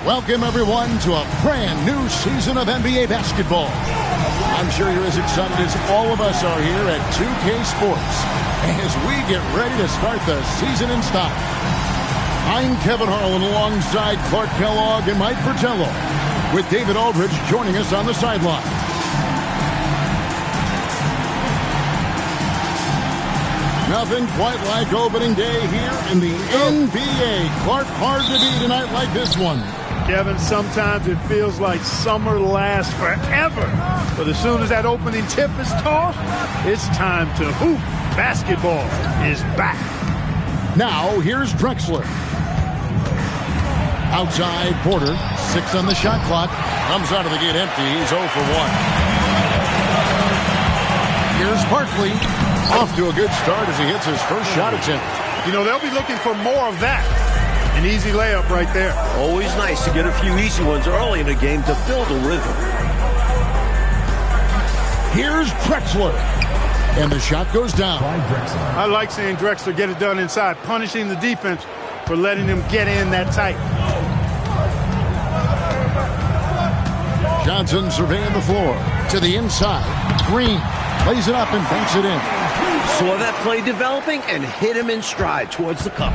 Welcome, everyone, to a brand new season of NBA basketball. I'm sure you're as excited as all of us are here at 2K Sports as we get ready to start the season in style. I'm Kevin Harlan alongside Clark Kellogg and Mike Fratello, with David Aldridge joining us on the sideline. Nothing quite like opening day here in the NBA. Clark, hard to beat a night like this one. Kevin, sometimes it feels like summer lasts forever. But as soon as that opening tip is tossed, it's time to hoop. Basketball is back. Now, here's Drexler. Outside, Porter. 6 on the shot clock. Comes out of the gate empty. He's 0 for 1. Here's Barkley. Off to a good start as he hits his first shot attempt. You know, they'll be looking for more of that. An easy layup right there. Always nice to get a few easy ones early in the game to build a rhythm. Here's Drexler. And the shot goes down. I like seeing Drexler get it done inside, punishing the defense for letting them get in that tight. Johnson surveying the floor. To the inside. Green lays it up and banks it in. Saw that play developing and hit him in stride towards the cup.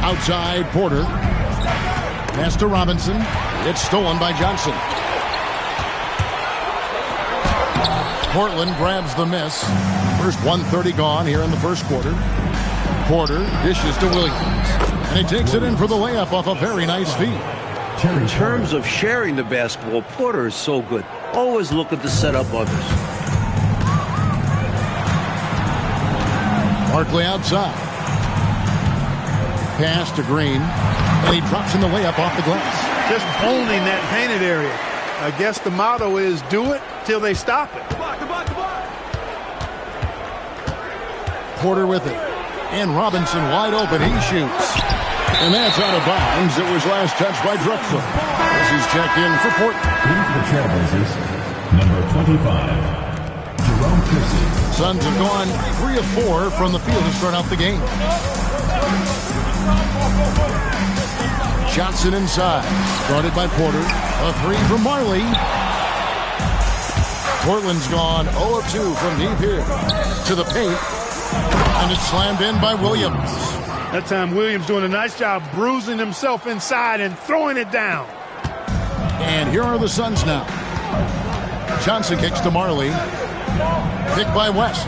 Outside, Porter. Pass to Robinson. It's stolen by Johnson. Portland grabs the miss. First 1:30 gone here in the first quarter. Porter dishes to Williams. And he takes it in for the layup off a very nice feed. In terms of sharing the basketball, Porter is so good. Always looking to set up others. Barkley outside. Pass to Green. And he drops in the layup off the glass. Just owning that painted area. I guess the motto is do it till they stop it. Porter with it. And Robinson wide open. He shoots. And that's out of bounds. It was last touched by Drexler. As he's checked in for Portland. In for the Trailblazers, number 25, Jerome Kersey. Suns have gone 3 of 4 from the field to start out the game. Johnson inside. Guarded by Porter. A 3 from Marley. Portland's gone 0 of 2 from deep here. To the paint. And it's slammed in by Williams. That time Williams doing a nice job bruising himself inside and throwing it down. And here are the Suns now. Johnson kicks to Marley. Picked by West.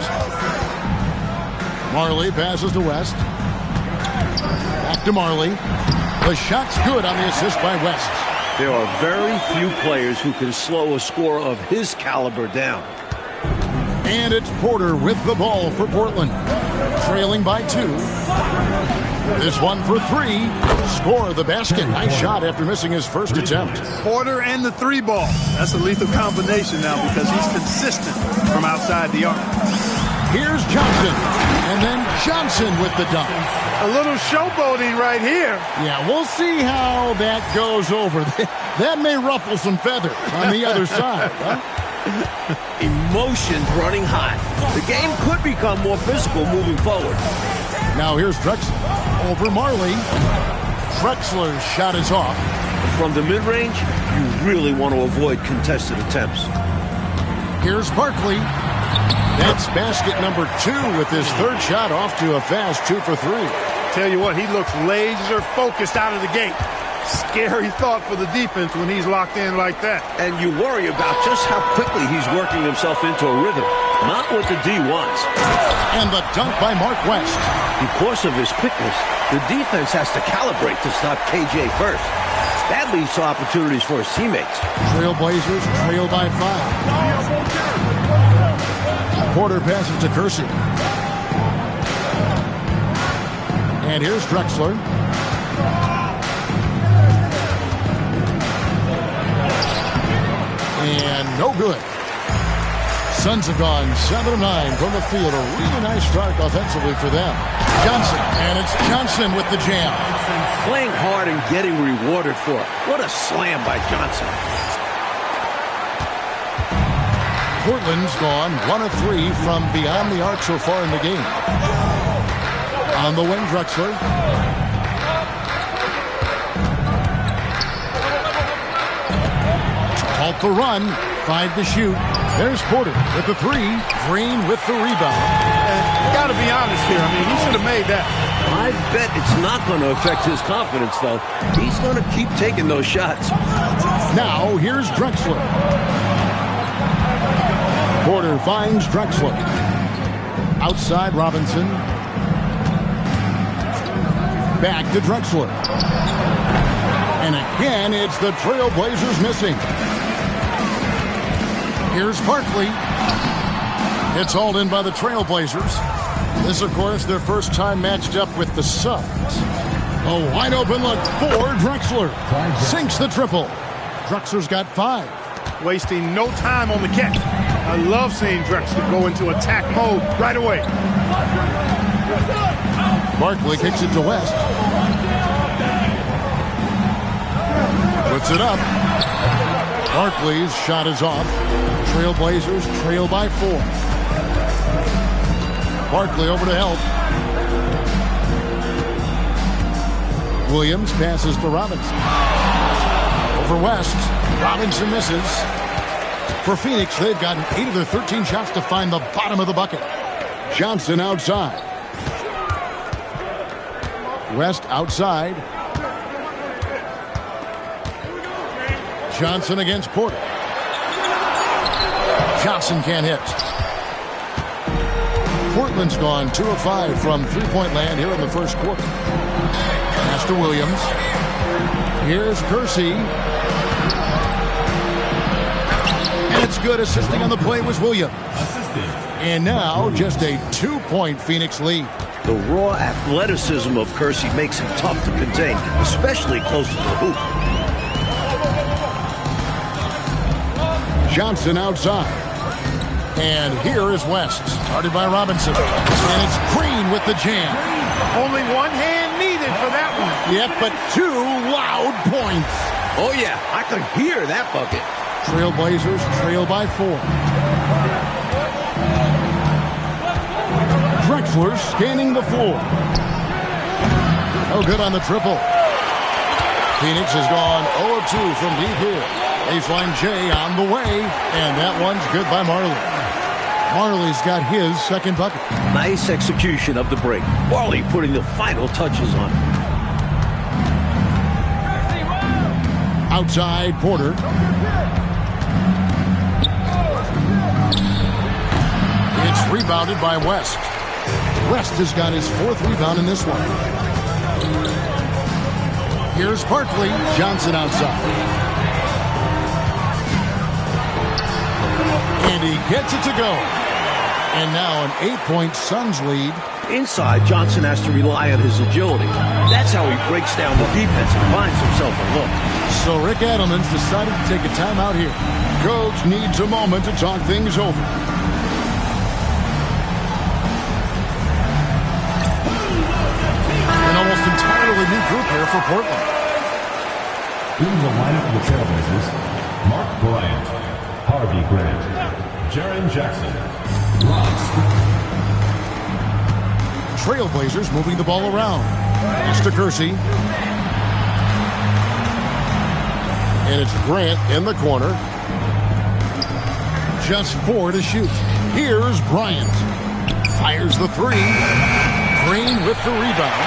Marley passes to West. Back to Marley. The shot's good on the assist by West. There are very few players who can slow a scorer of his caliber down. And it's Porter with the ball for Portland. Trailing by 2. This one for 3. Score the basket. Nice shot after missing his first attempt. Porter and the 3 ball. That's a lethal combination now because he's consistent from outside the arc. Here's Johnson. And then Johnson with the dunk. A little showboating right here. Yeah, we'll see how that goes over. That may ruffle some feathers on the other side. Huh? Emotions running high. The game could become more physical moving forward. Now here's Drexler over Marley. Drexler's shot is off. From the mid-range, you really want to avoid contested attempts. Here's Barkley. That's basket number 2 with his third shot off to a fast 2 for 3. Tell you what, he looks laser focused out of the gate. Scary thought for the defense when he's locked in like that. And you worry about just how quickly he's working himself into a rhythm. Not what the D wants. And the dunk by Mark West. Because of his quickness, the defense has to calibrate to stop KJ first. That leads to opportunities for his teammates. Trailblazers trail by 5. Porter passes to Kersey. And here's Drexler. And no good. Suns have gone 7 of 9 from the field. A really nice start offensively for them. Johnson, and it's Johnson with the jam. Playing hard and getting rewarded for it. What a slam by Johnson. Portland's gone 1 of 3 from beyond the arc so far in the game. On the wing, Drexler. To halt the run, 5 to shoot. There's Porter with the 3. Green with the rebound. Got to be honest here. I mean, he should have made that. I bet it's not going to affect his confidence, though. He's going to keep taking those shots. Now, here's Drexler. Porter finds Drexler. Outside Robinson. Back to Drexler. And again, it's the Trailblazers missing. Here's Barkley. It's hauled in by the Trailblazers. This, of course, their first time matched up with the Suns. A wide open look for Drexler. Sinks the triple. Drexler's got 5. Wasting no time on the catch. I love seeing Drexler go into attack mode right away. Barkley kicks it to West. Puts it up. Barkley's shot is off. Trailblazers trail by 4. Barkley over to help. Williams passes to Robinson. Over West. Robinson misses. For Phoenix, they've gotten 8 of their 13 shots to find the bottom of the bucket. Johnson outside. West outside. Johnson against Porter. Johnson can't hit. Portland's gone 2 of 5 from three-point land here in the first quarter. Pass to Williams. Here's Kersey. And it's good. Assisting on the play was Williams. And now just a 2-point Phoenix lead. The raw athleticism of Kersey makes him tough to contain, especially close to the hoop. Johnson outside. And here is West. Started by Robinson. And it's Green with the jam. Only one hand needed for that one. Yep, but 2 loud points. Oh, yeah, I could hear that bucket. Trailblazers trail by 4. Drexler scanning the floor. No good on the triple. Phoenix has gone 0 of 2 from deep here. Baseline J on the way, and that one's good by Marley. Marley's got his second bucket. Nice execution of the break. Marley putting the final touches on it. Outside Porter. It's rebounded by West. West has got his 4th rebound in this one. Here's Barkley. Johnson outside. And he gets it to go. And now an 8-point Suns lead. Inside, Johnson has to rely on his agility. That's how he breaks down the defense and finds himself a look. So Rick Adelman's decided to take a timeout here. Coach needs a moment to talk things over. An almost entirely new group here for Portland. In the lineup for the Trailblazers, Mark Bryant, Harvey Grant, Jaren Jackson, Trailblazers moving the ball around. Pass to Kersey. And it's Grant in the corner. Just 4 to shoot. Here's Bryant. Fires the 3. Green with the rebound.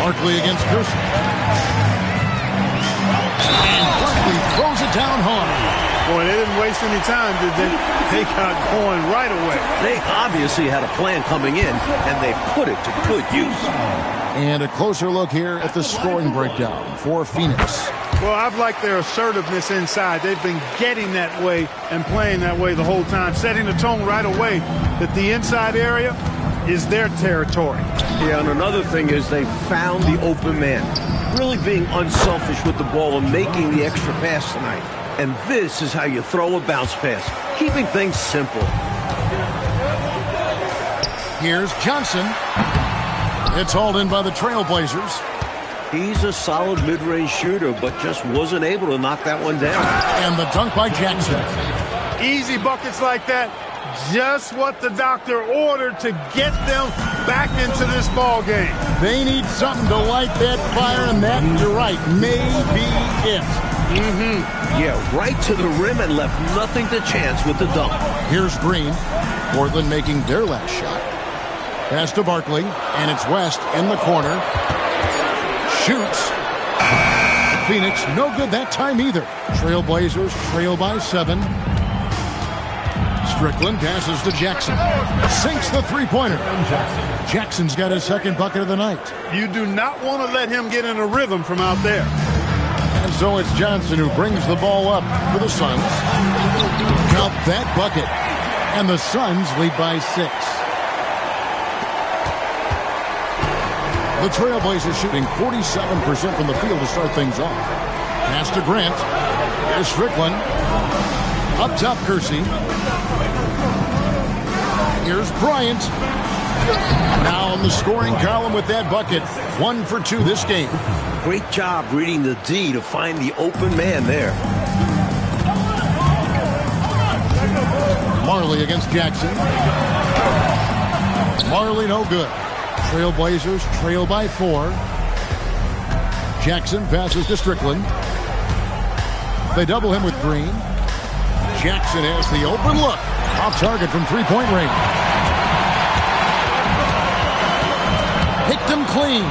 Barkley against Kersey. And Barkley throws it down hard. Boy, they didn't waste any time, did they? They got going right away. They obviously had a plan coming in, and they put it to good use. And a closer look here at the scoring breakdown for Phoenix. Well, I've liked their assertiveness inside. They've been getting that way and playing that way the whole time, setting the tone right away that the inside area is their territory. Yeah, and another thing is they found the open man, really being unselfish with the ball and making the extra pass tonight. And this is how you throw a bounce pass, keeping things simple. Here's Johnson. It's hauled in by the Trailblazers. He's a solid mid-range shooter, but just wasn't able to knock that one down. And the dunk by Jackson. Easy buckets like that. Just what the doctor ordered to get them back into this ball game. They need something to light that fire, and that, you're right, may be it. Yeah, right to the rim and left nothing to chance with the dunk. Here's Green. Portland making their last shot. Pass to Barkley, and it's West in the corner. Shoots. Phoenix, no good that time either. Trailblazers trail by 7. Strickland passes to Jackson. Sinks the three-pointer. Jackson's got his second bucket of the night. You do not want to let him get in a rhythm from out there. And so it's Johnson who brings the ball up for the Suns. Count that bucket. And the Suns lead by 6. The Trailblazers shooting 47% from the field to start things off. Pass to Grant. Here's Strickland. Up top, Kersey. Here's Bryant. Now in the scoring column with that bucket. 1 for 2 this game. Great job reading the D to find the open man there. Marley against Jackson. Marley no good. Trailblazers trail by 4. Jackson passes to Strickland. They double him with Green. Jackson has the open look. Off target from three-point range. Picked him clean.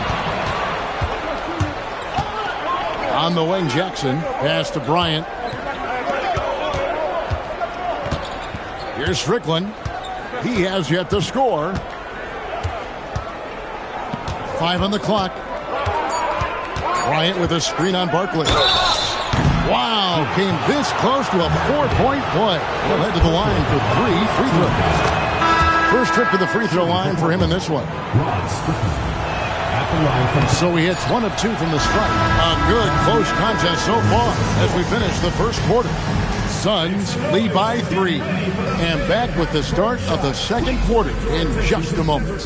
On the wing, Jackson. Pass to Bryant. Here's Strickland. He has yet to score. 5 on the clock. Bryant with a screen on Barkley. Wow, came this close to a 4-point play. He'll head to the line for 3 free throws. First trip to the free throw line for him in this one. So he hits 1 of 2 from the stripe. A good close contest so far as we finish the first quarter. Suns lead by 3. And back with the start of the second quarter in just a moment.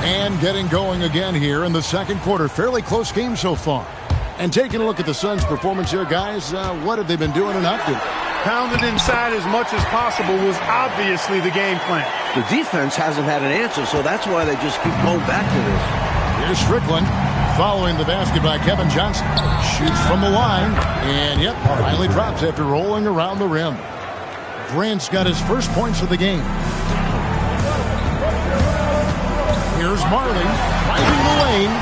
And getting going again here in the second quarter. Fairly close game so far. And taking a look at the Suns' performance here, guys, what have they been doing and not doing? Pounded inside as much as possible was obviously the game plan. The defense hasn't had an answer, so that's why they just keep going back to this. Here's Strickland following the basket by Kevin Johnson. Shoots from the line, and yep, finally drops after rolling around the rim. Grant's got his first points of the game. Here's Marley driving the lane.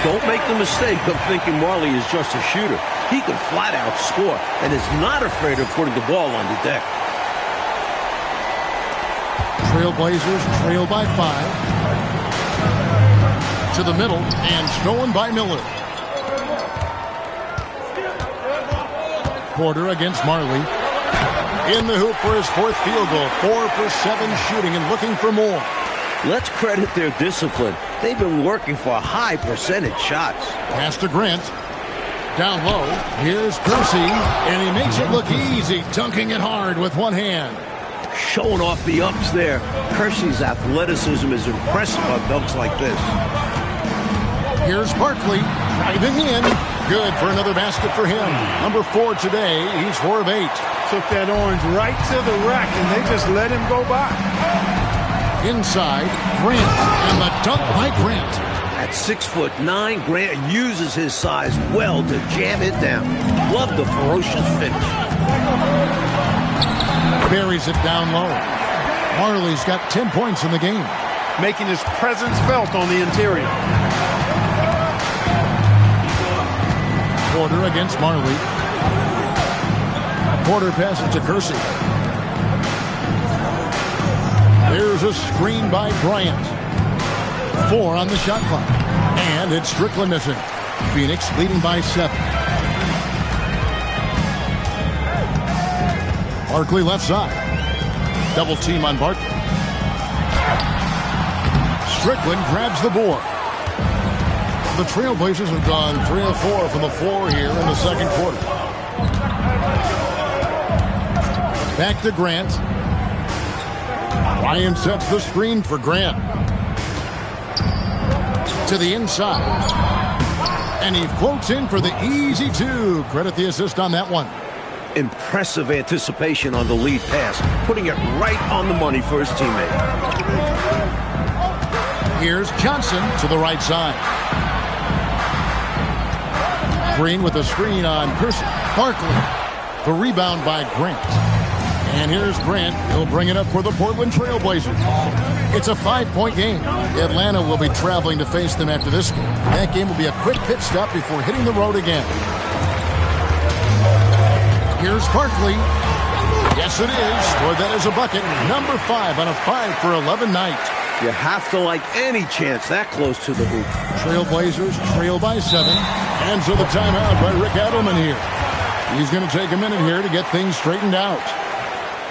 Don't make the mistake of thinking Marley is just a shooter. He can flat out score and is not afraid of putting the ball on the deck. Trailblazers trail by 5. To the middle and stolen by Miller. Porter against Marley. In the hoop for his 4th field goal. 4 for 7 shooting and looking for more. Let's credit their discipline. They've been working for high percentage shots. Pass to Grant. Down low. Here's Kersey. And he makes it look easy, dunking it hard with one hand. Showing off the ups there. Kersey's athleticism is impressive on dunks like this. Here's Barkley driving in. Good for another basket for him. Number 4 today. He's 4 of 8. Took that orange right to the rack, and they just let him go by. Inside, Grant, and the dunk by Grant. At 6'9", Grant uses his size well to jam it down. Love the ferocious finish. Buries it down low. Marley's got 10 points in the game. Making his presence felt on the interior. Porter against Marley. Porter passes to Kersey. There's a screen by Bryant. 4 on the shot clock. And it's Strickland missing. Phoenix leading by 7. Barkley left side. Double team on Barkley. Strickland grabs the board. The Trailblazers have gone 3 of 4 from the floor here in the second quarter. Back to Grant. Ryan sets the screen for Grant. To the inside. And he floats in for the easy two. Credit the assist on that one. Impressive anticipation on the lead pass, putting it right on the money for his teammate. Here's Johnson to the right side. Green with a screen on Person. Barkley. The rebound by Grant. And here's Grant. He'll bring it up for the Portland Trailblazers. It's a 5-point game. Atlanta will be traveling to face them after this game. That game will be a quick pit stop before hitting the road again. Here's Barkley. Yes, it is. Scored that as a bucket. Number 5 on a 5 for 11 night. You have to like any chance that close to the hoop. Trailblazers trail by 7. And so the timeout by Rick Adelman here. He's going to take a minute here to get things straightened out.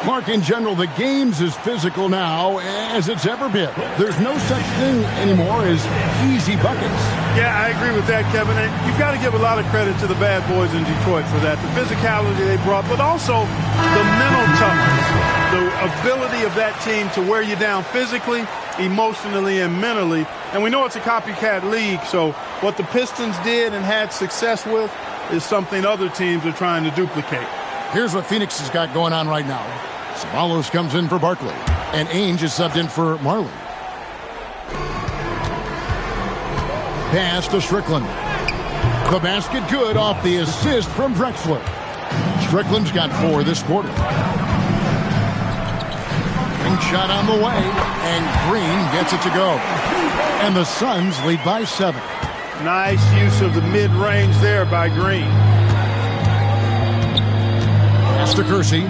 Mark, in general, the game's as physical now as it's ever been. There's no such thing anymore as easy buckets. Yeah, I agree with that, Kevin. And you've got to give a lot of credit to the bad boys in Detroit for that. The physicality they brought, but also the mental toughness. The ability of that team to wear you down physically, emotionally, and mentally. And we know it's a copycat league, so what the Pistons did and had success with is something other teams are trying to duplicate. Here's what Phoenix has got going on right now. Ceballos comes in for Barkley, and Ainge is subbed in for Marley. Pass to Strickland. The basket good off the assist from Drexler. Strickland's got 4 this quarter. Ring shot on the way, and Green gets it to go. And the Suns lead by 7. Nice use of the mid-range there by Green. Pass to Kersey.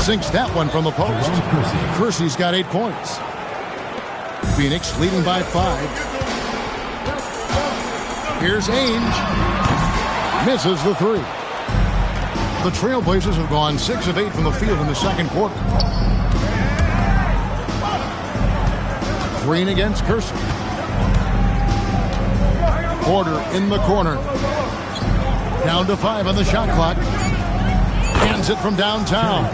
Sinks that one from the post. Kersey's got 8 points. Phoenix leading by 5. Here's Ainge. Misses the 3. The Trailblazers have gone 6 of 8 from the field in the second quarter. Green against Kersey. Porter in the corner. Down to 5 on the shot clock. Hands it from downtown.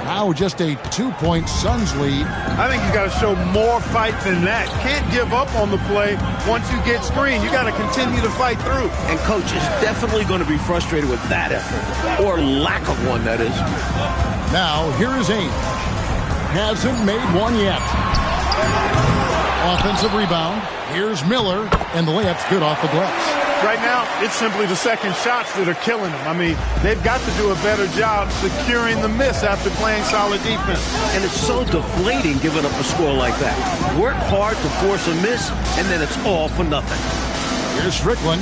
Now just a 2-point Suns lead. I think you got to show more fight than that. Can't give up on the play once you get screened. You got to continue to fight through. And coach is definitely going to be frustrated with that effort, or lack of one, that is. Now here is Ainge. Hasn't made one yet. Offensive rebound. Here's Miller, and the layup's good off the glass. Right now, it's simply the second shots that are killing them. I mean, they've got to do a better job securing the miss after playing solid defense. And it's so deflating giving up a score like that. Work hard to force a miss, and then it's all for nothing. Here's Strickland.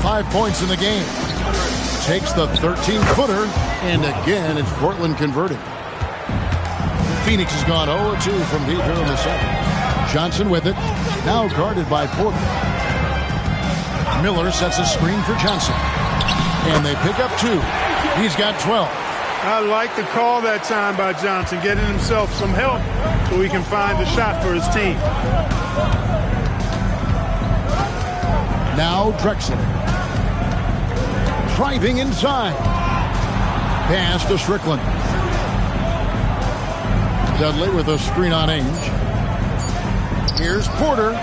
5 points in the game. Takes the 13-footer, and again, it's Portland converting. Phoenix has gone 0-2 from deep here in the second. Johnson with it. Now guarded by Porter. Miller sets a screen for Johnson. And they pick up 2. He's got 12. I like the call that time by Johnson, getting himself some help so he can find a shot for his team. Now Drexler. Driving inside. Pass to Strickland. Dudley with a screen on Ainge. Here's Porter.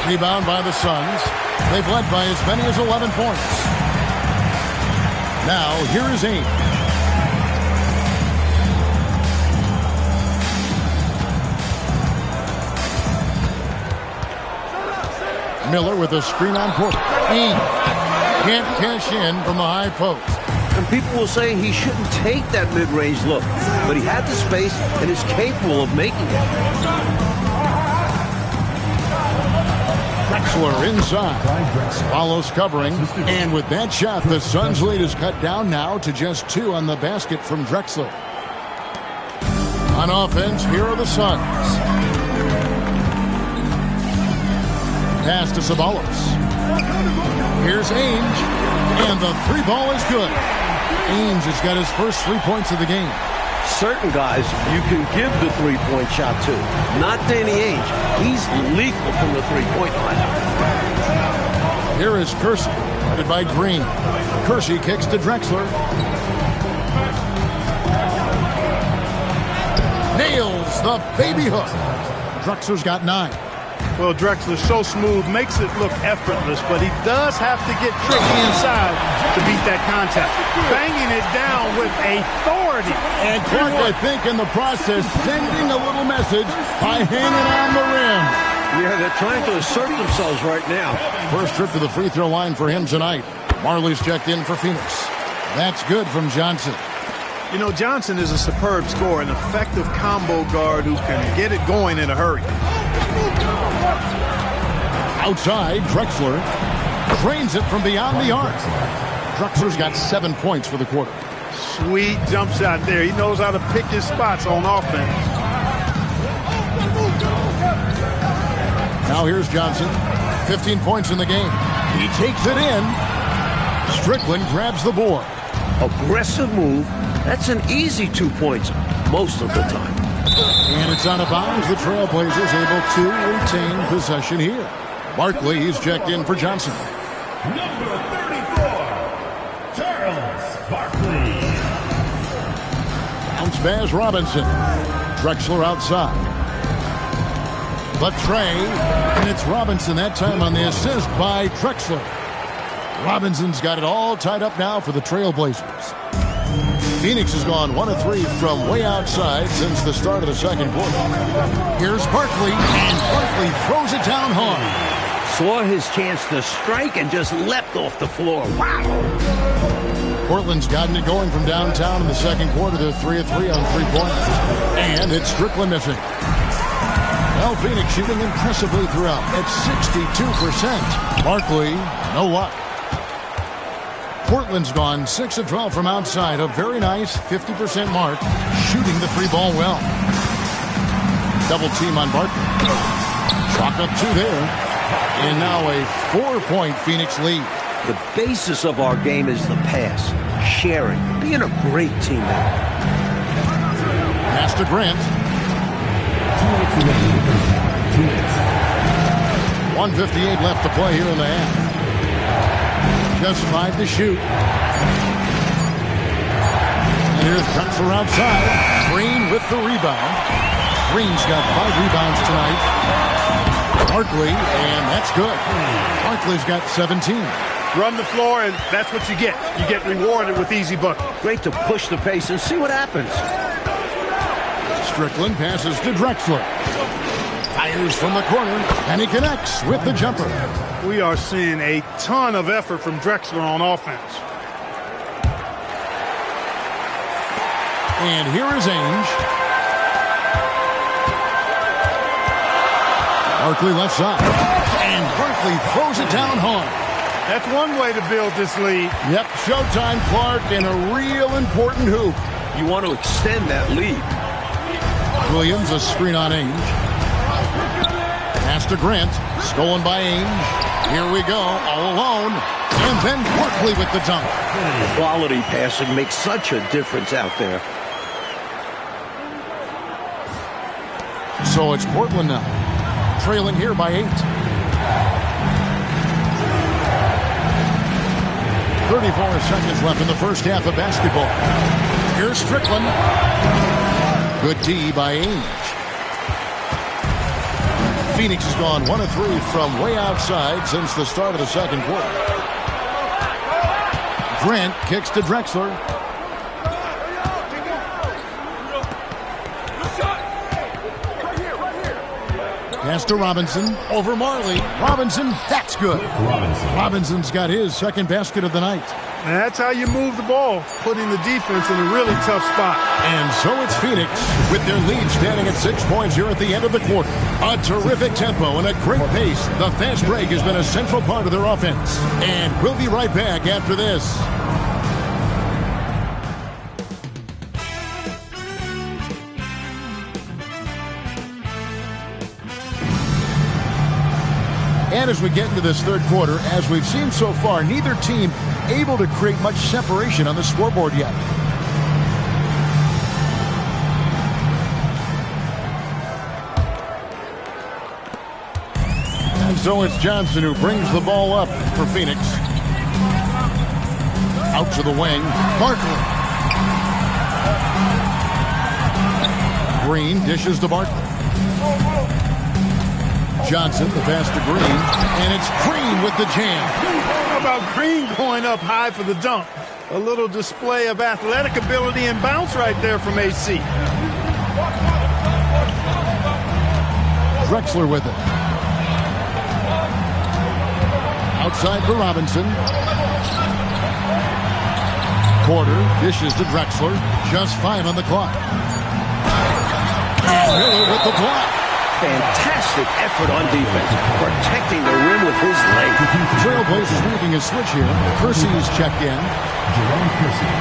Rebound by the Suns. They've led by as many as 11 points. Now, here is Ainge. Miller with a screen on Porter. Ainge can't cash in from the high post. And people will say he shouldn't take that mid-range look, but he had the space and is capable of making it. Drexler inside. Follows covering. And with that shot, the Suns' lead is cut down now to just 2 on the basket from Drexler. On offense, here are the Suns. Pass to Ceballos. Here's Ainge. And the 3 ball is good. Ainge has got his first 3 points of the game. Certain guys you can give the three-point shot to. Not Danny Ainge. He's lethal from the three-point line. Here is Kersey, guarded by Green. Kersey kicks to Drexler. Nails the baby hook. Drexler's got 9. Well, Drexler's so smooth, makes it look effortless, but he does have to get tricky inside to beat that contact. Banging it down with authority. And Clark, I think, in the process, sending a little message by hanging on the rim. Yeah, they're trying to assert themselves right now. First trip to the free throw line for him tonight. Marley's checked in for Phoenix. That's good from Johnson. You know, Johnson is a superb scorer, an effective combo guard who can get it going in a hurry. Outside, Drexler drains it from beyond the arc. Drexler's got 7 points for the quarter. Sweet jump shot there. He knows how to pick his spots on offense. Now here's Johnson. 15 points in the game. He takes it in. Strickland grabs the board. Aggressive move. That's an easy 2 points most of the time. And it's out of bounds. The Trailblazers able to retain possession here. Barkley, he's checked in for Johnson. Number 34, Charles Barkley. Bounce pass Robinson. Drexler outside. But Trey, and it's Robinson that time on the assist by Drexler. Robinson's got it all tied up now for the Trailblazers. Phoenix has gone 1 of 3 from way outside since the start of the second quarter. Here's Barkley, and Barkley throws it down hard. Saw his chance to strike and just leapt off the floor. Wow! Portland's gotten it going from downtown in the second quarter. They're 3 of 3 on 3-pointers. And it's Strickland missing. Well, Phoenix shooting impressively throughout at 62%. Barkley, no luck. Portland's gone 6 of 12 from outside. A very nice 50% mark. Shooting the 3-ball well. Double team on Barkley. Chalk up 2 there. And now a 4-point Phoenix lead. The basis of our game is the pass, sharing, being a great teammate. Pass to Grant. 1:58 left to play here in the half. Just 5 to shoot. And here's Drexler outside. Green with the rebound. Green's got 5 rebounds tonight. Barkley, and that's good. Barkley's got 17. Run the floor, and that's what you get. You get rewarded with easy buckets. Great to push the pace and see what happens. Strickland passes to Drexler. Fires from the corner, and he connects with the jumper. We are seeing a ton of effort from Drexler on offense. And here is Ainge. Barkley left side. And Barkley throws it down hard. That's one way to build this lead. Yep, showtime, Clark, and a real important hoop. You want to extend that lead. Williams, a screen on Ainge. Pass to Grant. Stolen by Ainge. Here we go, all alone. And then Barkley with the dunk. Quality passing makes such a difference out there. So it's Portland now. Trailing here by 8. 34 seconds left in the first half of basketball. Here's Strickland. Good D by Ainge. Phoenix has gone 1 of 3 from way outside since the start of the second quarter. Grant kicks to Drexler. Pass to Robinson. Over Marley. Robinson, that's good. Robinson's got his second basket of the night. And that's how you move the ball, putting the defense in a really tough spot. And so it's Phoenix with their lead standing at 6 points here at the end of the quarter. A terrific tempo and a great pace. The fast break has been a central part of their offense. And we'll be right back after this. And as we get into this third quarter, as we've seen so far, neither team able to create much separation on the scoreboard yet. So it's Johnson who brings the ball up for Phoenix. Out to the wing. Barkley. Green dishes to Barkley. Johnson, the pass to Green. And it's Green with the jam. How about Green going up high for the dunk? A little display of athletic ability and bounce right there from AC. Drexler with it. Outside for Robinson. Porter dishes to Drexler. Just 5 on the clock. And Miller with the block. Fantastic effort on defense, protecting the rim with his leg. Trailblazers making a switch here. Kersey's checked in. Jerome Kersey.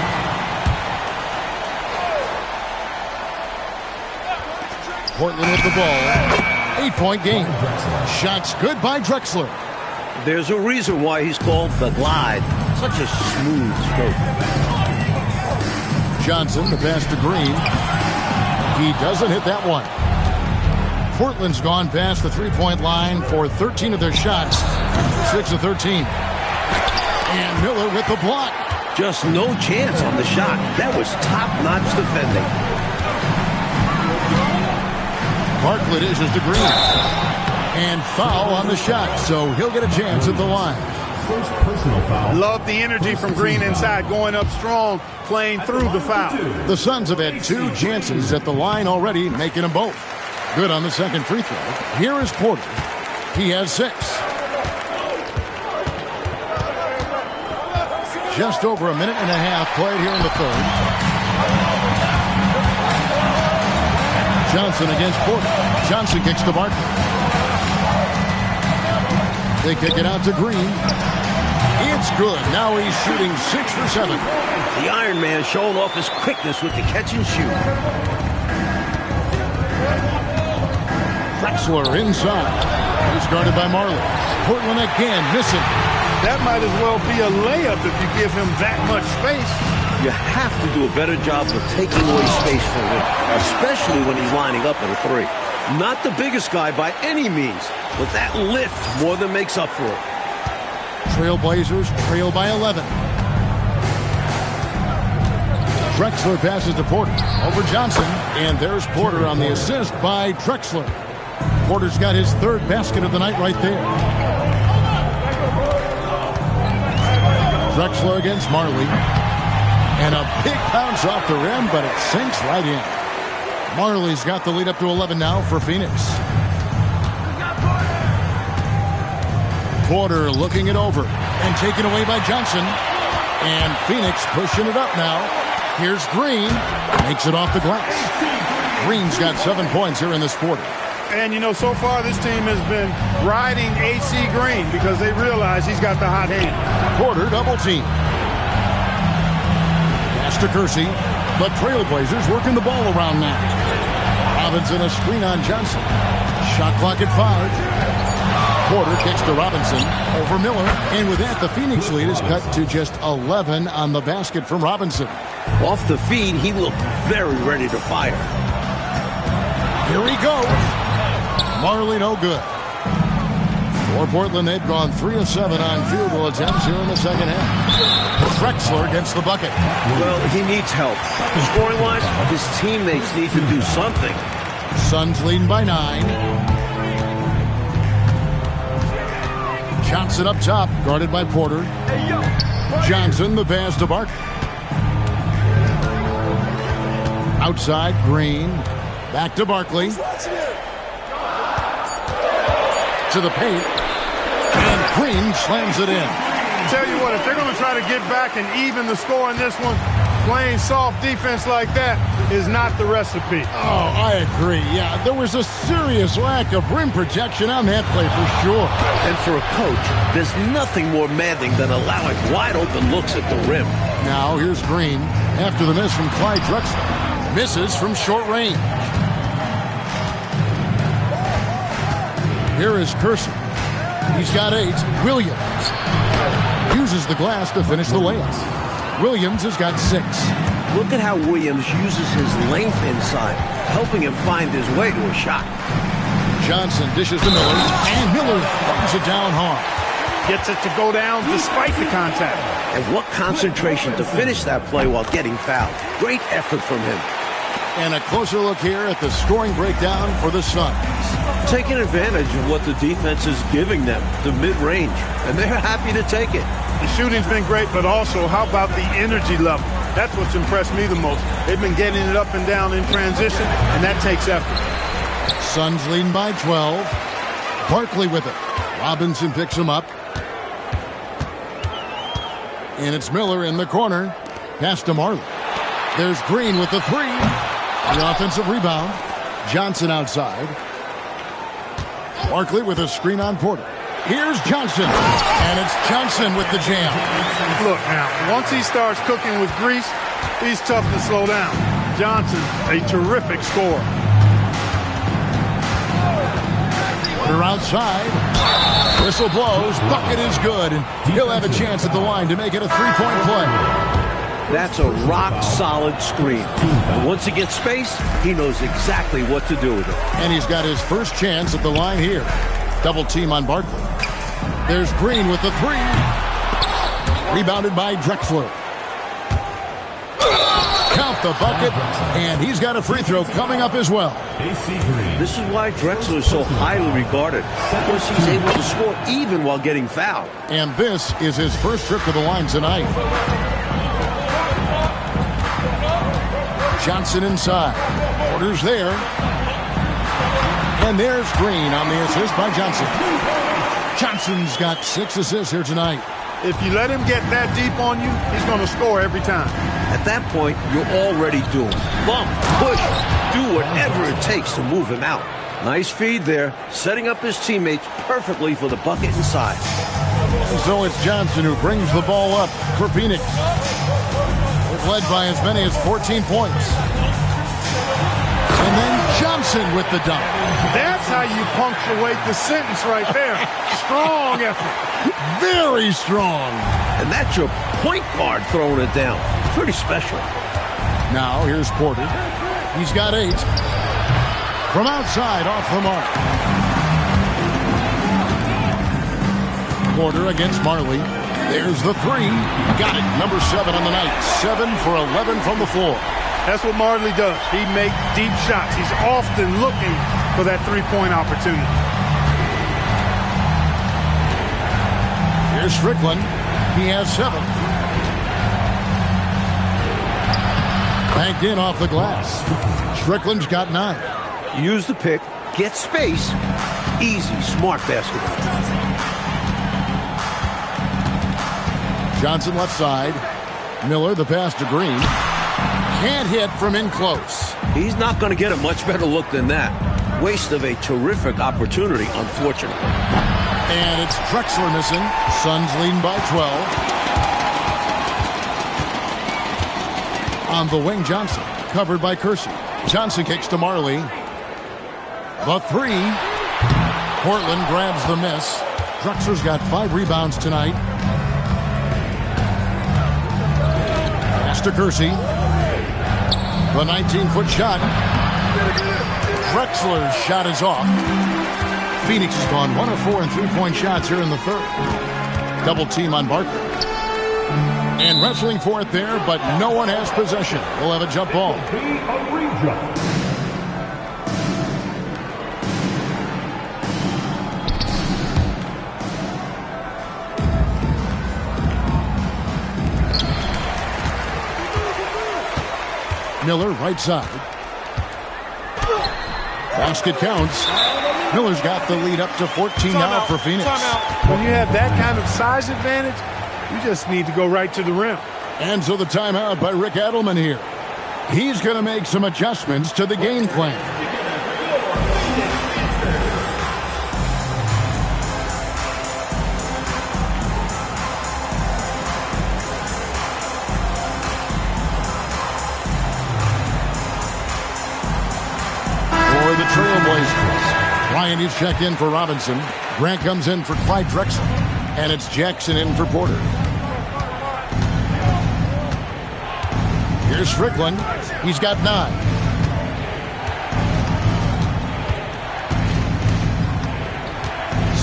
Portland with the ball. 8-point game. Shots good by Drexler. There's a reason why he's called the Glide. Such a smooth stroke. Johnson, the pass to Green. He doesn't hit that one. Portland's gone past the three-point line for 13 of their shots. 6 of 13. And Miller with the block. Just no chance on the shot. That was top-notch defending. Barkley dishes to Green. And foul on the shot, so he'll get a chance at the line. First personal foul. Love the energy from Green inside, going up strong, playing through the foul. The Suns have had 2 chances at the line already, making them both. Good on the second free throw. Here is Porter. He has 6. Just over a minute and a half played here in the third. Johnson against Porter. Johnson kicks to Barkley. They kick it out to Green. It's good. Now he's shooting 6 for 7. The Iron Man showing off his quickness with the catch and shoot. Drexler inside. He's guarded by Marley. Portland again missing. That might as well be a layup if you give him that much space. You have to do a better job of taking away space from him, especially when he's lining up at a 3. Not the biggest guy by any means, but that lift more than makes up for it. Trailblazers trail by 11. Drexler passes to Porter. Over Johnson. And there's Porter on the assist by Drexler. Porter's got his 3rd basket of the night right there. Drexler against Marley. And a big bounce off the rim, but it sinks right in. Marley's got the lead up to 11 now for Phoenix. Porter looking it over and taken away by Johnson. And Phoenix pushing it up now. Here's Green. Makes it off the glass. Green's got 7 points here in this quarter. And, you know, so far this team has been riding AC Green because they realize he's got the hot hand. Porter double team. Pass to Kersey. But Trailblazers working the ball around now. Robinson a screen on Johnson. Shot clock at 5. Porter kicks to Robinson over Miller. And with that, the Phoenix lead is cut to just 11 on the basket from Robinson. Off the feed, he looked very ready to fire. Here he goes. Marley no good. For Portland, they've gone 3 of 7 on field goal attempts here in the second half. Drexler gets the bucket. Well, he needs help. Scoring line, his teammates need to do something. Suns leading by 9. Johnson up top, guarded by Porter. Johnson, the pass to Barkley. Outside, Green. Back to Barkley. To the paint. And Green slams it in. Tell you what, if they're going to try to get back and even the score in this one, playing soft defense like that is not the recipe. Oh, I agree. Yeah, there was a serious lack of rim protection on that play for sure. And for a coach, there's nothing more maddening than allowing wide open looks at the rim. Now here's Green after the miss from Clyde Drexler. Misses from short range. Here is Kersey. He's got 8. Williams uses the glass to finish the layup. Williams has got 6. Look at how Williams uses his length inside, helping him find his way to a shot. Johnson dishes to Miller, and Miller throws it down hard. Gets it to go down despite the contact. And what concentration to finish that play while getting fouled. Great effort from him. And a closer look here at the scoring breakdown for the Suns. Taking advantage of what the defense is giving them, the mid-range, and they're happy to take it. The shooting's been great, but also how about the energy level? That's what's impressed me the most. They've been getting it up and down in transition, and that takes effort. Suns leading by 12. Barkley with it. Robinson picks him up. And it's Miller in the corner. Pass to Marley. There's Green with the three. The offensive rebound. Johnson outside. Barkley with a screen on Porter. Here's Johnson. And it's Johnson with the jam. Look now, once he starts cooking with grease, he's tough to slow down. Johnson, a terrific scorer. Porter outside. Whistle blows. Bucket is good. He'll have a chance at the line to make it a three-point play. That's a rock-solid screen. And once he gets space, he knows exactly what to do with it. And he's got his first chance at the line here. Double team on Barkley. There's Green with the three. Rebounded by Drexler. Count the bucket. And he's got a free throw coming up as well. This is why Drexler is so highly regarded. Because he's able to score even while getting fouled. And this is his first trip to the line tonight. Johnson inside. Porter's there. And there's Green on the assist by Johnson. Johnson's got 6 assists here tonight. If you let him get that deep on you, he's going to score every time. At that point, you're already doomed. Bump, push, do whatever it takes to move him out. Nice feed there, setting up his teammates perfectly for the bucket inside. And so it's Johnson who brings the ball up for Phoenix. They've led by as many as 14 points. And then Johnson with the dunk. That's how you punctuate the sentence right there. Strong effort. Very strong. And that's your point guard throwing it down. Pretty special. Now here's Porter. He's got 8. From outside, off the mark. Porter against Marley. There's the three. Got it. Number 7 on the night. 7 for 11 from the floor. That's what Marley does. He makes deep shots. He's often looking for that three-point opportunity. Here's Strickland. He has 7. Banked in off the glass. Strickland's got 9. Use the pick, get space. Easy, smart basketball. Johnson left side. Miller the pass to Green. Can't hit from in close. He's not going to get a much better look than that. Waste of a terrific opportunity, unfortunately. And it's Drexler missing. Suns leading by 12. On the wing, Johnson. Covered by Kersey. Johnson kicks to Marley. The three. Portland grabs the miss. Drexler's got 5 rebounds tonight. Pass to Kersey. The 19-foot shot. Drexler's shot is off. Phoenix has gone 1 of 4 in three-point shots here in the third. Double team on Barker. And wrestling for it there, but no one has possession. We'll have a jump ball. Miller, right side. Basket counts. Miller's got the lead up to 14 now for Phoenix. When you have that kind of size advantage, you just need to go right to the rim. And so the timeout by Rick Adelman here. He's going to make some adjustments to the game plan. For the Trailblazers, Ryan is checked in for Robinson. Grant comes in for Clyde Drexler. And it's Jackson in for Porter. Here's Strickland. He's got 9.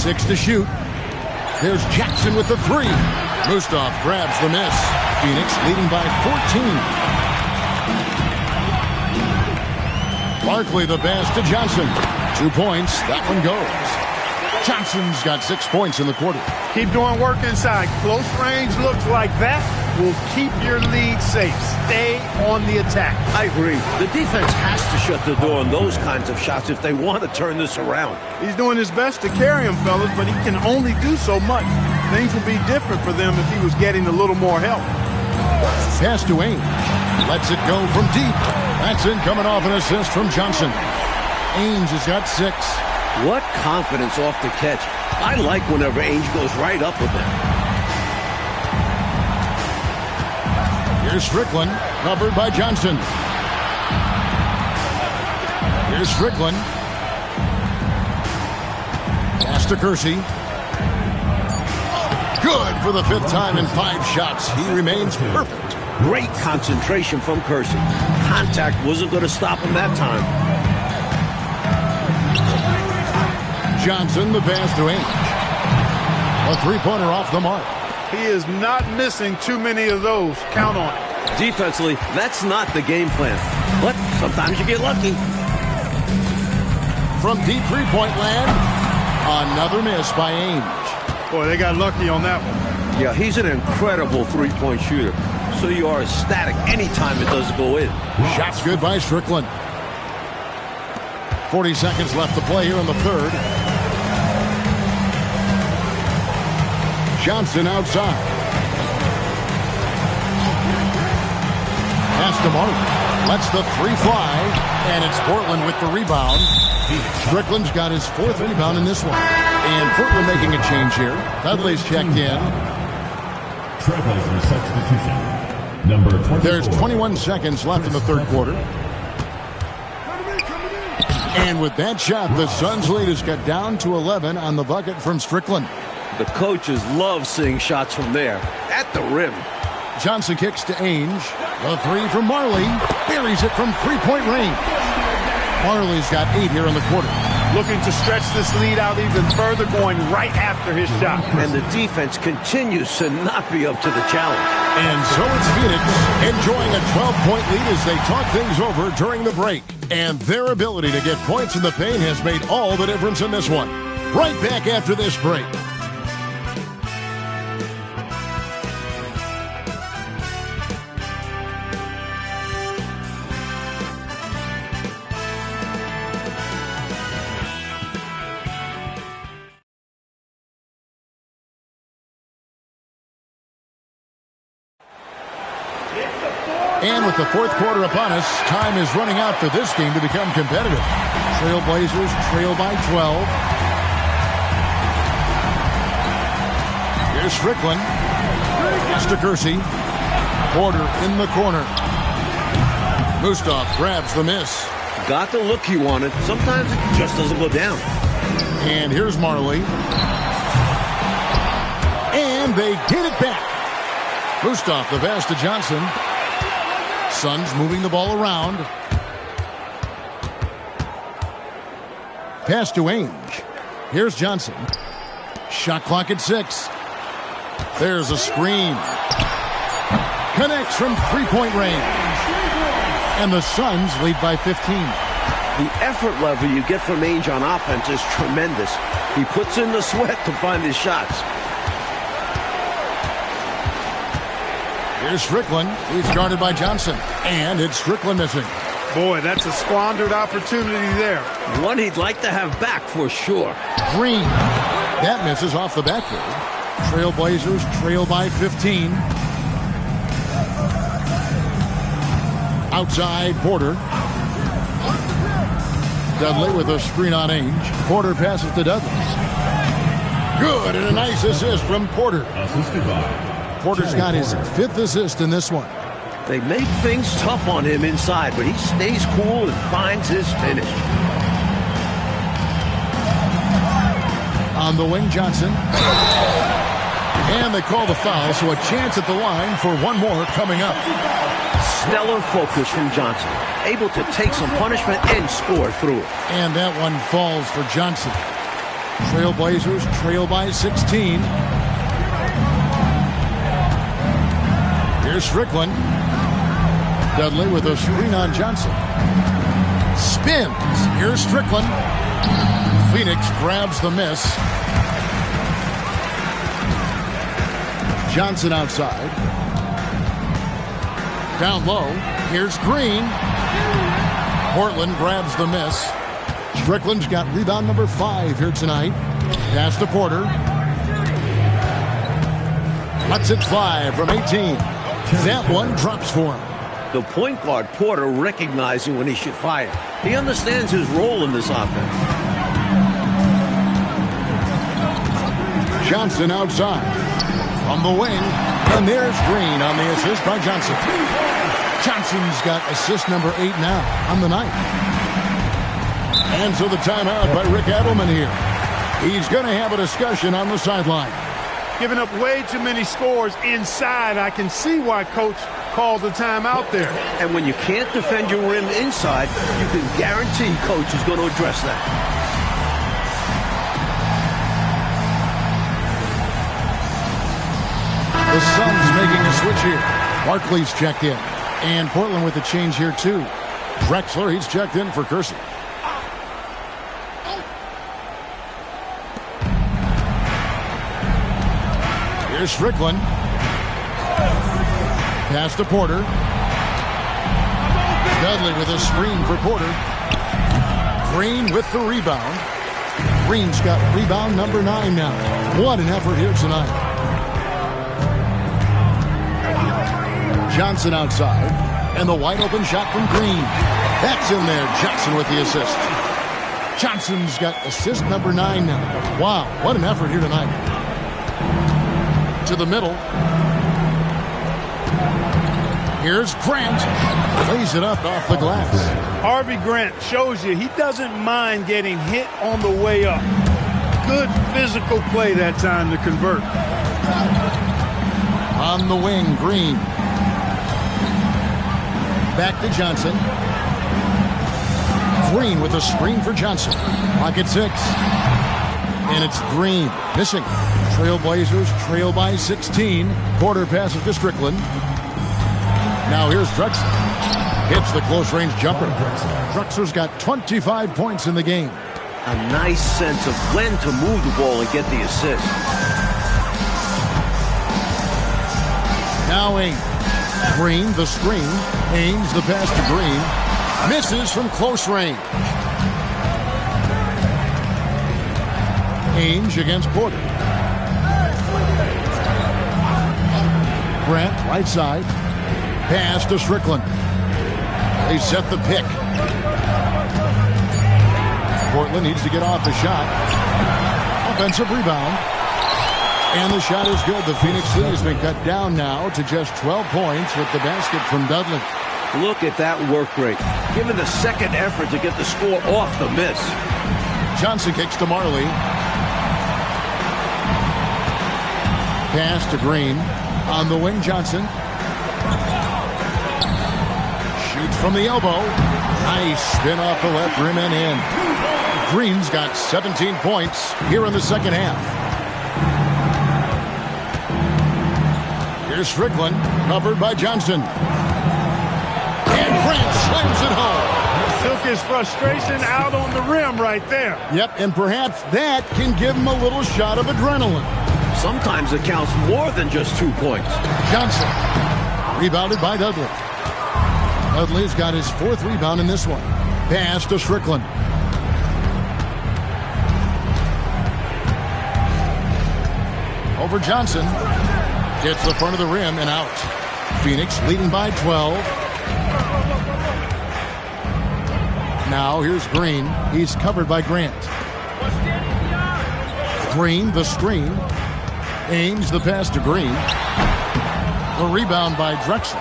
6 to shoot. There's Jackson with the 3. Mustaf grabs the miss. Phoenix leading by 14. Barkley the pass to Johnson. 2 points. That one goes. Johnson's got 6 points in the quarter. Keep doing work inside. Close range looks like that will keep your lead safe. Stay on the attack. I agree. The defense has to shut the door on those kinds of shots if they want to turn this around. He's doing his best to carry him, fellas, but he can only do so much. Things would be different for them if he was getting a little more help. Pass to Ainge. Lets it go from deep. That's in, coming off an assist from Johnson. Ainge has got 6. What confidence off the catch. I like whenever Ainge goes right up with it. Here's Strickland, covered by Johnson. Here's Strickland. Pass to Kersey. Good for the 5th time in 5 shots. He remains perfect. Great concentration from Kersey. Contact wasn't going to stop him that time. Johnson, the pass to Ainge. A 3-pointer off the mark. He is not missing too many of those. Count on it. Defensively, that's not the game plan. But sometimes you get lucky. From deep 3-point land, another miss by Ainge. Boy, they got lucky on that one. Yeah, he's an incredible 3-point shooter. So you are ecstatic anytime it doesn't go in. Shots good by Strickland. 40 seconds left to play here in the 3rd. Johnson outside. Pass to Martin. Lets the 3 fly. And it's Portland with the rebound. Strickland's got his 4th rebound in this one. And Portland making a change here. Dudley's checked in. Trailblazer substitution. Number 24. There's 21 seconds left in the 3rd quarter. And with that shot, the Suns' lead has got down to 11 on the bucket from Strickland. The coaches love seeing shots from there. At the rim. Johnson kicks to Ainge. The 3 from Marley. Buries it from 3-point range. Marley's got 8 here in the quarter. Looking to stretch this lead out even further, going right after his shot. And the defense continues to not be up to the challenge. And so it's Phoenix enjoying a 12-point lead as they talk things over during the break. And their ability to get points in the paint has made all the difference in this one. Right back after this break. And with the 4th quarter upon us, time is running out for this game to become competitive. Trailblazers trail by 12. Here's Strickland. Pass to Kersey. Porter in the corner. Mustaf grabs the miss. Got the look he wanted. Sometimes it just doesn't go down. And here's Marley. And they get it back. Mustaf the pass to Johnson. Suns moving the ball around. Pass to Ainge. Here's Johnson. Shot clock at 6. There's a screen. Connects from 3-point range. And the Suns lead by 15. The effort level you get from Ainge on offense is tremendous. He puts in the sweat to find his shots. Here's Strickland. He's guarded by Johnson. And it's Strickland missing. Boy, that's a squandered opportunity there. One he'd like to have back for sure. Green. That misses off the backboard. Trailblazers trail by 15. Outside, Porter. Dudley with a screen on Ainge. Porter passes to Dudley. Good, and a nice assist from Porter. Assisted by Porter's got his 5th assist in this one. They make things tough on him inside, but he stays cool and finds his finish. On the wing, Johnson. And they call the foul, so a chance at the line for one more coming up. Stellar focus from Johnson. Able to take some punishment and score through it. And that one falls for Johnson. Trailblazers trail by 16. Here's Strickland. Dudley with a screen on Johnson. Spins. Here's Strickland. Phoenix grabs the miss. Johnson outside. Down low. Here's Green. Portland grabs the miss. Strickland's got rebound number 5 here tonight. Pass to Porter. Cuts it 5 from 18. That one drops for him. The point guard, Porter, recognizing when he should fire. He understands his role in this offense. Johnson outside. From the wing. And there's Green on the assist by Johnson. Johnson's got assist number 8 now on the night. And so the timeout by Rick Adelman here. He's going to have a discussion on the sideline. Giving up way too many scores inside. I can see why Coach called the timeout there. And when you can't defend your rim inside, you can guarantee Coach is going to address that. The Suns making a switch here. Barkley's checked in. And Portland with a change here, too. Drexler, he's checked in for Kersey. Here's Strickland. Pass to Porter. Dudley with a screen for Porter. Green with the rebound. Green's got rebound number 9 now. What an effort here tonight. Johnson outside, and the wide open shot from Green. That's in there. Johnson with the assist. Johnson's got assist number 9 now. Wow, what an effort here tonight. To the middle. Here's Grant. Plays it up off the glass. Harvey Grant shows you he doesn't mind getting hit on the way up. Good physical play that time to convert. On the wing, Green. Back to Johnson. Green with a screen for Johnson. Pocket 6. And it's Green. Missing. Trailblazers trail by 16. Porter passes to Strickland. Now here's Drexler. Hits the close-range jumper. Drexler's got 25 points in the game. A nice sense of when to move the ball and get the assist. Now Ainge. Green, the screen. Ainge, the pass to Green. Misses from close range. Ainge against Porter. Grant, right side. Pass to Strickland. They set the pick. Portland needs to get off the shot. Offensive rebound. And the shot is good. The Phoenix lead has been cut down now to just 12 points with the basket from Dudley. Look at that work rate. Given the second effort to get the score off the miss. Johnson kicks to Marley. Pass to Green. On the wing, Johnson. Shoots from the elbow. Nice spin off the left rim and in. Green's got 17 points here in the second half. Here's Strickland, covered by Johnson. And Grant slams it home. Took his frustration out on the rim right there. Yep, and perhaps that can give him a little shot of adrenaline. Sometimes it counts more than just 2 points. Johnson, rebounded by Dudley. Dudley's got his 4th rebound in this one. Pass to Strickland. Over Johnson. Gets the front of the rim and out. Phoenix leading by 12. Now here's Green. He's covered by Grant. Green, the screen. Ainge, the pass to Green. The rebound by Drexler.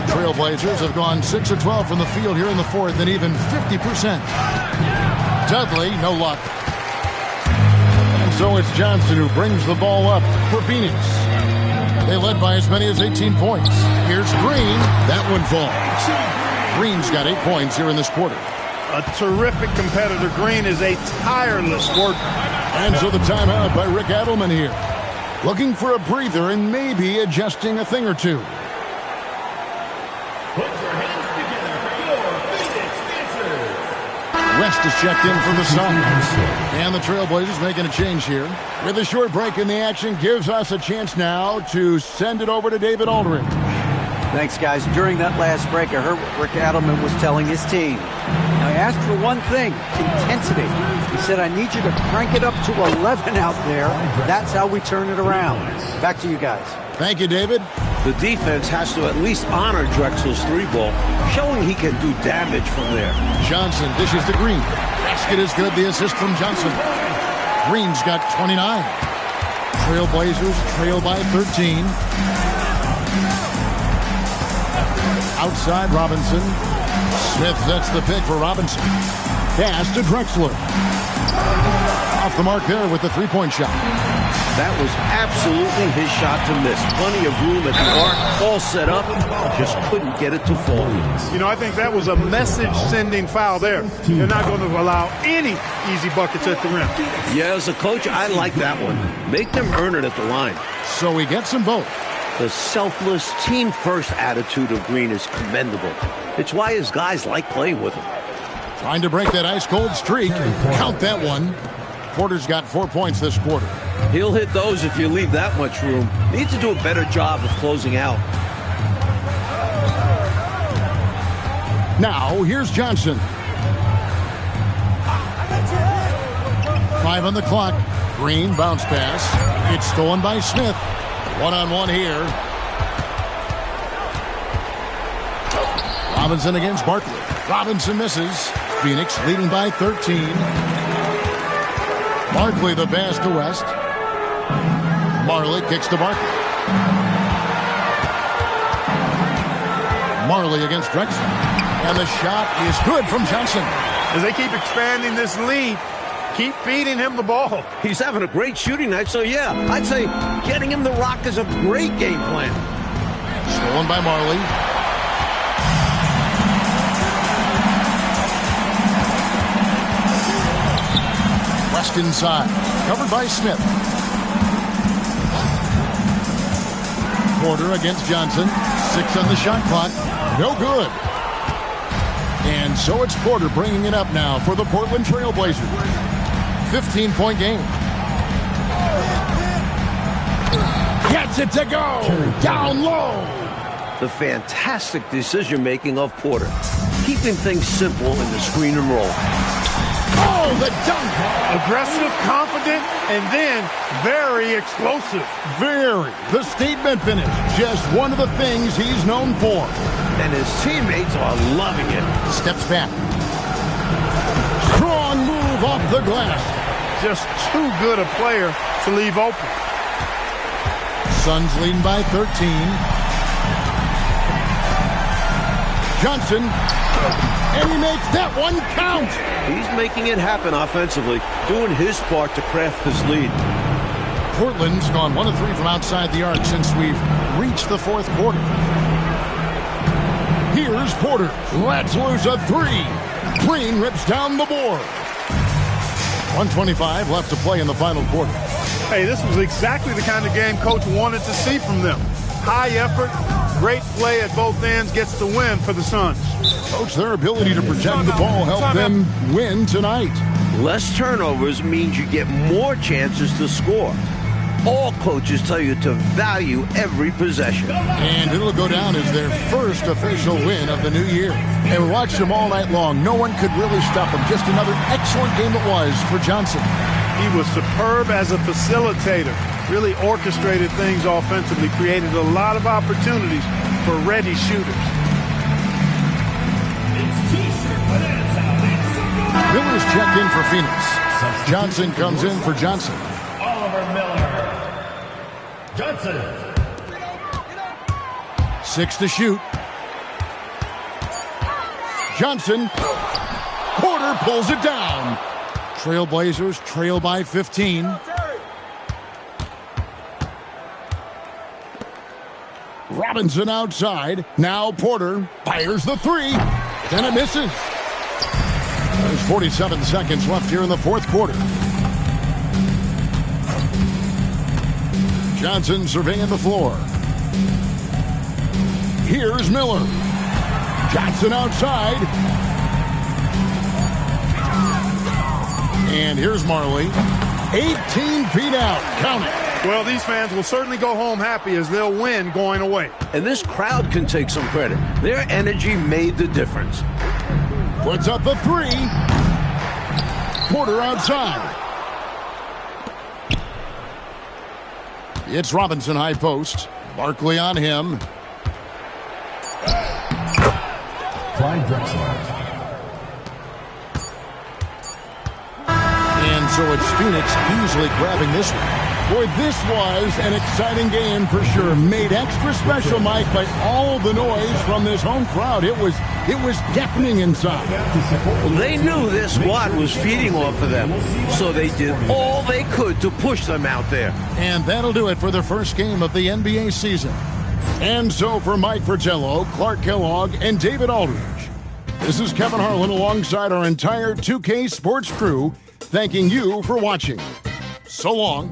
Trailblazers have gone 6 of 12 from the field here in the 4th and even 50%. Dudley, no luck. And so it's Johnson who brings the ball up for Phoenix. They led by as many as 18 points. Here's Green. That one falls. Green's got 8 points here in this quarter. a terrific competitor. Green is a tireless worker. And so the timeout by Rick Adelman here. Looking for a breather and maybe adjusting a thing or two. Put your hands together for your Phoenix Dancers. West is checked in for the Sun. And the Trailblazers making a change here. With a short break in the action, gives us a chance now to send it over to David Aldridge. Thanks, guys. During that last break, I heard what Rick Adelman was telling his team. I asked for one thing, intensity. He said, I need you to crank it up to 11 out there. That's how we turn it around. Back to you guys. Thank you, David. The defense has to at least honor Drexler's three ball, showing he can do damage from there. Johnson dishes to Green. Basket is good. The assist from Johnson. Green's got 29. Trailblazers trail by 13. Outside Robinson. Smith sets the pick for Robinson. Pass to Drexler. Off the mark there with the three-point shot. That was absolutely his shot to miss. Plenty of room at the arc, all set up, just couldn't get it to fall. You know, I think that was a message-sending foul there. They're not going to allow any easy buckets at the rim. Yeah, as a coach, I like that one. Make them earn it at the line. So he gets them both. The selfless, team-first attitude of Green is commendable. It's why his guys like playing with him. Trying to break that ice-cold streak. Count that one. Porter's got 4 points this quarter. He'll hit those if you leave that much room. Needs to do a better job of closing out. Now, here's Johnson. 5 on the clock. Green, bounce pass. It's stolen by Smith. One-on-one here. Robinson against Barkley. Robinson misses. Phoenix leading by 13. Barkley the pass to West. Marley kicks to Barkley. Marley against Drexler. And the shot is good from Johnson. As they keep expanding this lead, keep feeding him the ball. He's having a great shooting night, so yeah, I'd say getting him the rock is a great game plan. Stolen by Marley. West inside. Covered by Smith. Porter against Johnson. 6 on the shot clock. No good. And so it's Porter bringing it up now for the Portland Trailblazers. 15-point game. Gets it to go. Down low. The fantastic decision-making of Porter. Keeping things simple in the screen and roll. Oh, the dunk. Aggressive, confident, and then very explosive. Very. The statement finish. Just one of the things he's known for. And his teammates are loving it. Steps back. Strong move off the glass. Just too good a player to leave open. Suns leading by 13. Johnson. And he makes that one count. He's making it happen offensively, doing his part to craft his lead. Portland's gone 1 of 3 from outside the arc since we've reached the fourth quarter. Here's Porter. Lets loose a 3. Green rips down the board. 1:25 left to play in the final quarter. Hey, this was exactly the kind of game Coach wanted to see from them. High effort, great play at both ends, gets the win for the Suns. Coach, their ability to protect the ball helped them win tonight. Less turnovers means you get more chances to score. All coaches tell you to value every possession. And it'll go down as their first official win of the new year. And we watched them all night long. No one could really stop them. Just another excellent game it was for Johnson. He was superb as a facilitator. Really orchestrated things offensively. Created a lot of opportunities for ready shooters. Miller's checked in for Phoenix. Johnson comes in for Johnson. Oliver Miller. Johnson. 6 to shoot. Johnson. Porter pulls it down. Trailblazers trail by 15. Robinson outside. Now Porter fires the 3. Then it misses. There's 47 seconds left here in the fourth quarter. Johnson surveying the floor. Here's Miller. Johnson outside. And here's Marley. 18 feet out. Count it. Well, these fans will certainly go home happy as they'll win going away. And this crowd can take some credit. Their energy made the difference. Puts up the three. Porter outside. It's Robinson high post. Barkley on him. Clyde Drexler. And so it's Phoenix easily grabbing this one. Boy, this was an exciting game for sure. Made extra special, Mike, by all the noise from this home crowd. It was deafening inside. Well, they knew their squad was feeding off of them, so they did all they could to push them out there. And that'll do it for the first game of the NBA season. And so for Mike Fratello, Clark Kellogg, and David Aldridge, this is Kevin Harlan alongside our entire 2K Sports crew, thanking you for watching. So long.